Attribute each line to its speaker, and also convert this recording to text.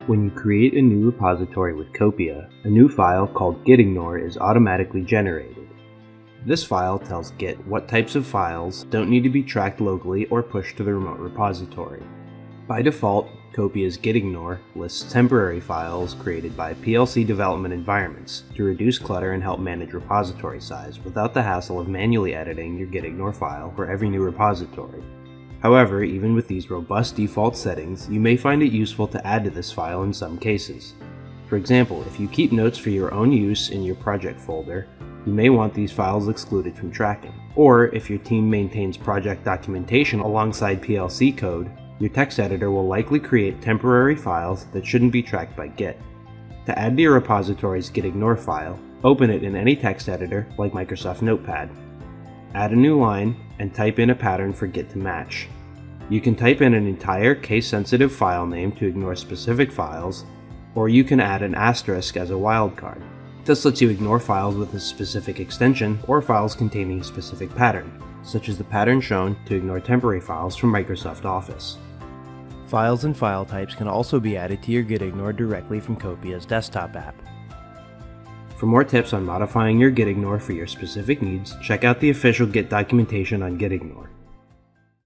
Speaker 1: When you create a new repository with Copia, a new file called gitignore is automatically generated. This file tells Git what types of files don't need to be tracked locally or pushed to the remote repository. By default, Copia's gitignore lists temporary files created by PLC development environments to reduce clutter and help manage repository size without the hassle of manually editing your gitignore file for every new repository. However, even with these robust default settings, you may find it useful to add to this file in some cases. For example, if you keep notes for your own use in your project folder, you may want these files excluded from tracking. Or if your team maintains project documentation alongside PLC code, your text editor will likely create temporary files that shouldn't be tracked by Git. To add to your repository's gitignore file, open it in any text editor like Microsoft Notepad. Add a new line and type in a pattern for Git to match. You can type in an entire case-sensitive file name to ignore specific files, or you can add an asterisk as a wildcard. This lets you ignore files with a specific extension or files containing a specific pattern, such as the pattern shown to ignore temporary files from Microsoft Office. Files and file types can also be added to your gitignore directly from Copia's desktop app. For more tips on modifying your gitignore for your specific needs, check out the official Git documentation on gitignore.